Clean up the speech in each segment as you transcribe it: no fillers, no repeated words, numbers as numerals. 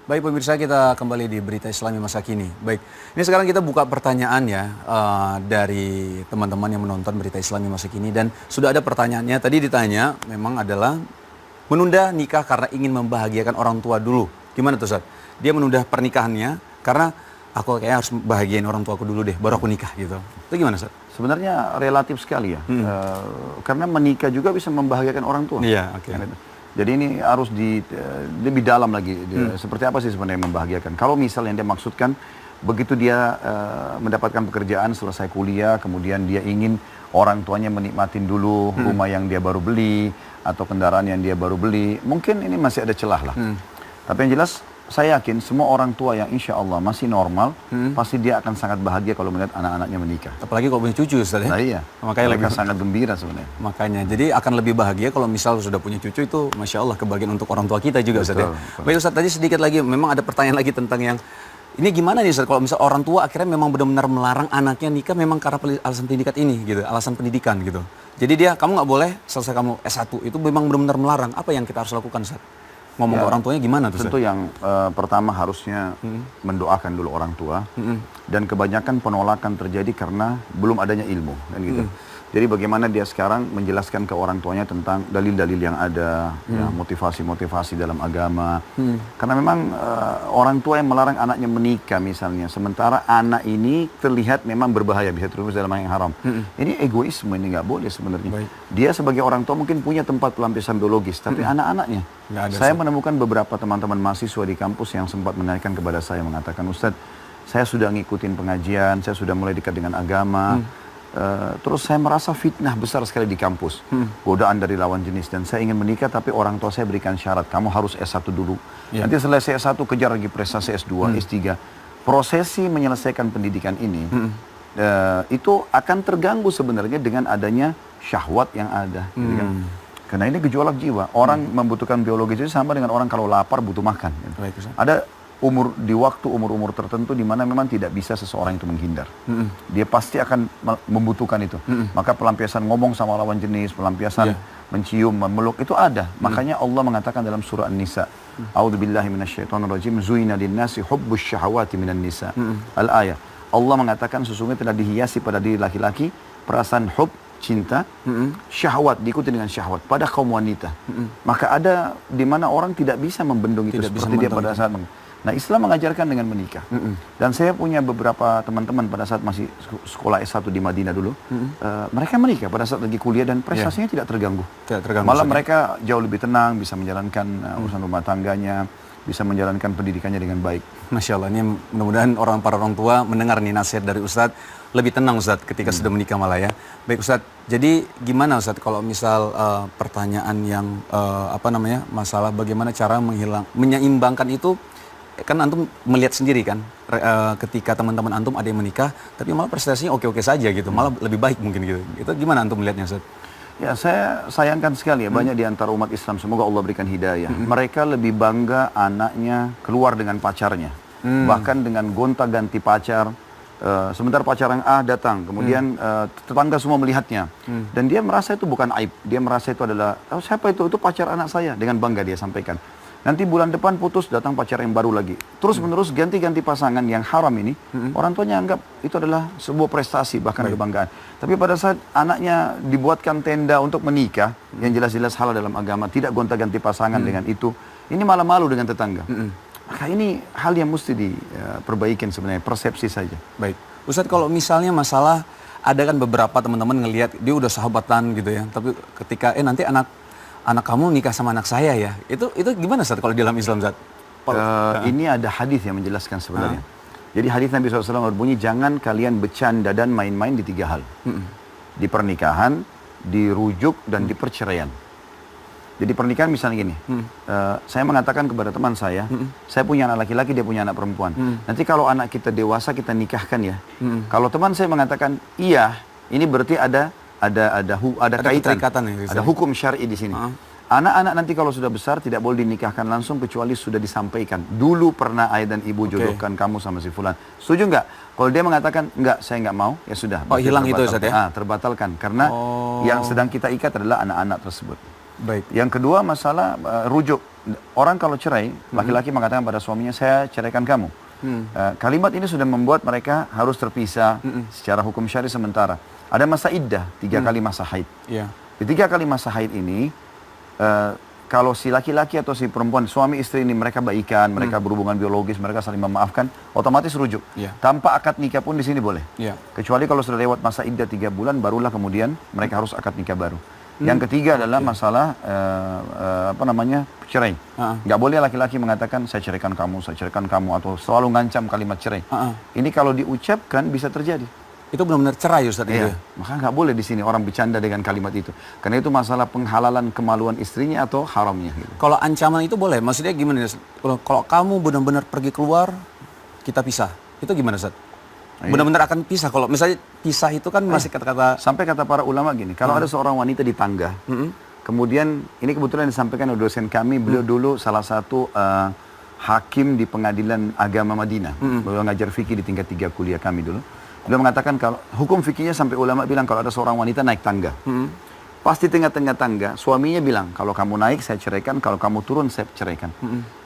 Baik pemirsa, kita kembali di Berita Islami Masa Kini. Baik, ini sekarang kita buka pertanyaan ya dari teman-teman yang menonton Berita Islami Masa Kini. Dan sudah ada pertanyaannya, tadi ditanya memang adalah menunda nikah karena ingin membahagiakan orang tua dulu. Gimana tuh Ustaz? Dia menunda pernikahannya karena aku kayaknya harus bahagiain orang tuaku dulu deh, baru aku nikah gitu. Itu gimana Ustaz? Sebenarnya relatif sekali ya, karena menikah juga bisa membahagiakan orang tua. Iya, oke. Jadi ini harus lebih dalam lagi, seperti apa sih sebenarnya yang membahagiakan. Kalau misalnya dia maksudkan, begitu dia mendapatkan pekerjaan, selesai kuliah, kemudian dia ingin orang tuanya menikmatin dulu rumah yang dia baru beli, atau kendaraan yang dia baru beli, mungkin ini masih ada celah lah. Tapi yang jelas, saya yakin semua orang tua yang insya Allah masih normal, pasti dia akan sangat bahagia kalau melihat anak-anaknya menikah. Apalagi kalau punya cucu Ustaz ya? Nah iya, Makanya mereka lebih, sangat gembira sebenarnya. makanya, jadi akan lebih bahagia kalau misal sudah punya cucu itu Masya Allah kebahagiaan untuk orang tua kita juga Ustaz ya? Betul. Baik Ustaz, tadi sedikit lagi, memang ada pertanyaan lagi tentang yang, ini gimana nih Ustaz, kalau misal orang tua akhirnya memang benar-benar melarang anaknya nikah memang karena alasan pendidikan ini gitu, alasan pendidikan gitu. Jadi dia, kamu nggak boleh selesai kamu S1, itu memang benar-benar melarang, apa yang kita harus lakukan Ustaz? Ngomong ke orang tuanya gimana tuh? Tentu yang pertama harusnya mendoakan dulu orang tua, dan kebanyakan penolakan terjadi karena belum adanya ilmu kan gitu. Jadi bagaimana dia sekarang menjelaskan ke orang tuanya tentang dalil-dalil yang ada, ya, motivasi-motivasi dalam agama. Karena memang orang tua yang melarang anaknya menikah misalnya, sementara anak ini terlihat memang berbahaya, bisa terus dalam hal yang haram. Ini egoisme, ini nggak boleh sebenarnya. Baik. Dia sebagai orang tua mungkin punya tempat pelampiasan biologis, tapi anak-anaknya. Saya menemukan beberapa teman-teman mahasiswa di kampus yang sempat menanyakan kepada saya, mengatakan, Ustadz, saya sudah ngikutin pengajian, saya sudah mulai dekat dengan agama, terus saya merasa fitnah besar sekali di kampus, godaan dari lawan jenis, dan saya ingin menikah tapi orang tua saya berikan syarat, kamu harus S1 dulu, nanti selesai S1 kejar lagi prestasi S2, S3. Prosesi menyelesaikan pendidikan ini, itu akan terganggu sebenarnya dengan adanya syahwat yang ada. Gitu kan? Karena ini gejolak jiwa. Orang membutuhkan biologis itu sama dengan orang kalau lapar butuh makan. Gitu. Ada umur tertentu di mana memang tidak bisa seseorang itu menghindar. Dia pasti akan membutuhkan itu. Maka pelampiasan ngomong sama lawan jenis, pelampiasan mencium, memeluk itu ada. Makanya Allah mengatakan dalam surah An-Nisa, A'udzubillahi minasyaitonirrajim, zuina linnasi hubbus syahawati minan nisa. Al-ayah. Allah mengatakan sesungguhnya telah dihiasi pada diri laki-laki perasaan hub, cinta, syahwat, diikuti dengan syahwat pada kaum wanita. Maka ada di mana orang tidak bisa membendung itu seperti dia pada saat Nah, Islam mengajarkan dengan menikah. Dan saya punya beberapa teman-teman pada saat masih sekolah S1 di Madinah dulu, mereka menikah pada saat lagi kuliah dan prestasinya tidak terganggu. Malah mereka jauh lebih tenang, bisa menjalankan urusan rumah tangganya, bisa menjalankan pendidikannya dengan baik. Masya Allah, ini mudah-mudahan para orang tua mendengar nih nasihat dari Ustadz, lebih tenang Ustadz ketika sudah menikah malah ya. Baik Ustadz, jadi gimana Ustadz kalau misal pertanyaan yang masalah bagaimana cara menyeimbangkan itu, kan antum melihat sendiri kan, ketika teman-teman antum ada yang menikah, tapi malah prestasinya oke-oke saja gitu, malah lebih baik mungkin gitu. Itu gimana antum melihatnya Ustadz? Ya, saya sayangkan sekali ya, banyak di antara umat Islam, semoga Allah berikan hidayah. Mereka lebih bangga anaknya keluar dengan pacarnya. Bahkan dengan gonta-ganti pacar. Sebentar pacaran A datang, kemudian tetangga semua melihatnya. Dan dia merasa itu bukan aib. Dia merasa itu adalah, oh, siapa itu? Itu pacar anak saya. Dengan bangga dia sampaikan. Nanti bulan depan putus, datang pacar yang baru lagi. Terus menerus ganti-ganti pasangan yang haram ini, orang tuanya anggap itu adalah sebuah prestasi, bahkan kebanggaan. Tapi pada saat anaknya dibuatkan tenda untuk menikah, yang jelas-jelas halal dalam agama, tidak gonta-ganti pasangan dengan itu, ini malah malu dengan tetangga. Maka ini hal yang mesti diperbaikin sebenarnya, persepsi saja. Baik. Ustadz, kalau misalnya masalah, ada kan beberapa teman-teman ngelihat, dia udah sahabatan gitu ya, tapi ketika, nanti anak kamu nikah sama anak saya ya, itu gimana Ustadz kalau di dalam Islam Ustadz? Ini ada hadis yang menjelaskan sebenarnya. Jadi hadis Nabi SAW berbunyi, jangan kalian bercanda dan main-main di 3 hal. Di pernikahan, di rujuk, dan di perceraian. Jadi pernikahan misalnya gini, saya mengatakan kepada teman saya punya anak laki-laki, dia punya anak perempuan. Nanti kalau anak kita dewasa, kita nikahkan ya. Kalau teman saya mengatakan, iya, ini berarti ada kaitan, ada hukum syar'i di sini. Anak-anak nanti kalau sudah besar tidak boleh dinikahkan langsung kecuali sudah disampaikan. Dulu pernah ayah dan ibu jodohkan kamu sama si fulan. Setuju nggak? Kalau dia mengatakan enggak, saya nggak mau, ya sudah. Oh, hilang itu Ustaz ya? Terbatalkan karena yang sedang kita ikat adalah anak-anak tersebut. Baik. Yang kedua masalah rujuk. Orang kalau cerai, laki-laki mengatakan pada suaminya, saya ceraikan kamu. Kalimat ini sudah membuat mereka harus terpisah secara hukum syari sementara. Ada masa iddah, 3 kali masa haid. Iya. Di 3 kali masa haid ini, kalau si laki-laki atau si perempuan, suami istri ini mereka baikan, mereka berhubungan biologis, mereka saling memaafkan, otomatis rujuk. Iya. Tanpa akad nikah pun di sini boleh. Iya. Kecuali kalau sudah lewat masa iddah 3 bulan, barulah kemudian mereka harus akad nikah baru. Yang ketiga adalah masalah cerai. Nggak boleh laki-laki mengatakan saya ceraikan kamu atau selalu ngancam kalimat cerai. Ini kalau diucapkan bisa terjadi. Itu benar-benar cerai Ustaz itu Iya. ya? Maka nggak boleh di sini orang bercanda dengan kalimat itu. Karena itu masalah penghalalan kemaluan istrinya atau haramnya. Gitu. Kalau ancaman itu boleh, maksudnya gimana? Kalau kamu benar-benar pergi keluar, kita pisah. Itu gimana Ustaz? Benar-benar akan pisah. Kalau misalnya pisah itu kan masih kata-kata... Sampai kata para ulama gini, kalau ada seorang wanita di tangga, kemudian ini kebetulan disampaikan oleh dosen kami, beliau dulu salah satu hakim di pengadilan agama Madinah. Beliau ngajar fikih di tingkat 3 kuliah kami dulu. Beliau mengatakan kalau hukum fikihnya sampai ulama bilang kalau ada seorang wanita naik tangga. Pasti tengah-tengah tangga, suaminya bilang, kalau kamu naik saya ceraikan, kalau kamu turun saya ceraikan.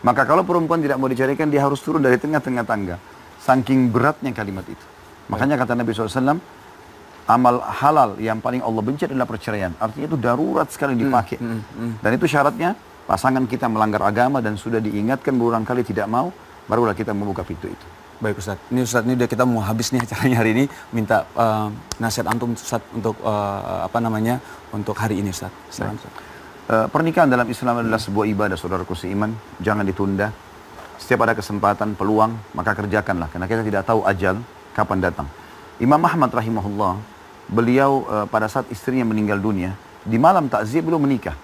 Maka kalau perempuan tidak mau diceraikan, dia harus turun dari tengah-tengah tangga. Saking beratnya kalimat itu. Makanya kata Nabi SAW, amal halal yang paling Allah benci adalah perceraian. Artinya itu darurat sekali dipakai. Dan itu syaratnya, pasangan kita melanggar agama dan sudah diingatkan berulang kali tidak mau, barulah kita membuka pintu itu. Baik Ustaz, ini Ustaz, ini udah kita mau habis nih acaranya hari ini. Minta nasihat antum Ustaz untuk untuk hari ini Ustaz. Pernikahan dalam Islam adalah sebuah ibadah, saudaraku seiman. Jangan ditunda. Setiap ada kesempatan, peluang, maka kerjakanlah. Karena kita tidak tahu ajal kapan datang. Imam Ahmad rahimahullah, beliau pada saat istrinya meninggal dunia, di malam takziah beliau menikah.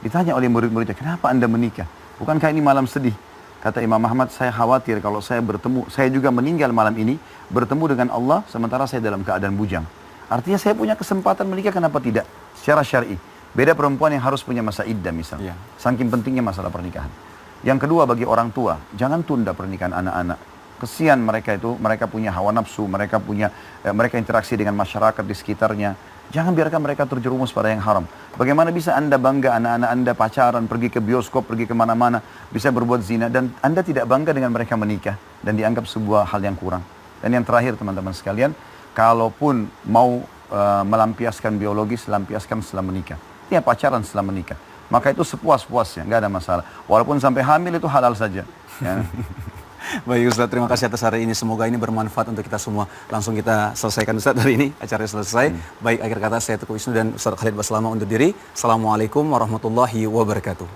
Ditanya oleh murid-muridnya, kenapa anda menikah? Bukankah ini malam sedih? Kata Imam Ahmad, saya khawatir kalau saya juga meninggal malam ini, bertemu dengan Allah, sementara saya dalam keadaan bujang. Artinya saya punya kesempatan menikah, kenapa tidak? Secara syar'i. Beda perempuan yang harus punya masa iddah misalnya. Saking pentingnya masalah pernikahan. Yang kedua bagi orang tua, jangan tunda pernikahan anak-anak. Kesian mereka itu, mereka punya hawa nafsu, mereka interaksi dengan masyarakat di sekitarnya. Jangan biarkan mereka terjerumus pada yang haram. Bagaimana bisa anda bangga anak-anak anda pacaran, pergi ke bioskop, pergi kemana-mana, bisa berbuat zina, dan anda tidak bangga dengan mereka menikah, dan dianggap sebuah hal yang kurang. Dan yang terakhir teman-teman sekalian, kalaupun mau melampiaskan biologis, lampiaskan setelah menikah. Ya pacaran setelah menikah. Maka itu sepuas-puasnya, nggak ada masalah. Walaupun sampai hamil itu halal saja. Ya. Baik Ustaz, terima kasih atas hari ini. Semoga ini bermanfaat untuk kita semua. Langsung kita selesaikan Ustaz hari ini. Acaranya selesai. Baik, akhir kata saya Teguh Wisnu dan Ustaz Khalid Baslama undur diri. Assalamualaikum warahmatullahi wabarakatuh.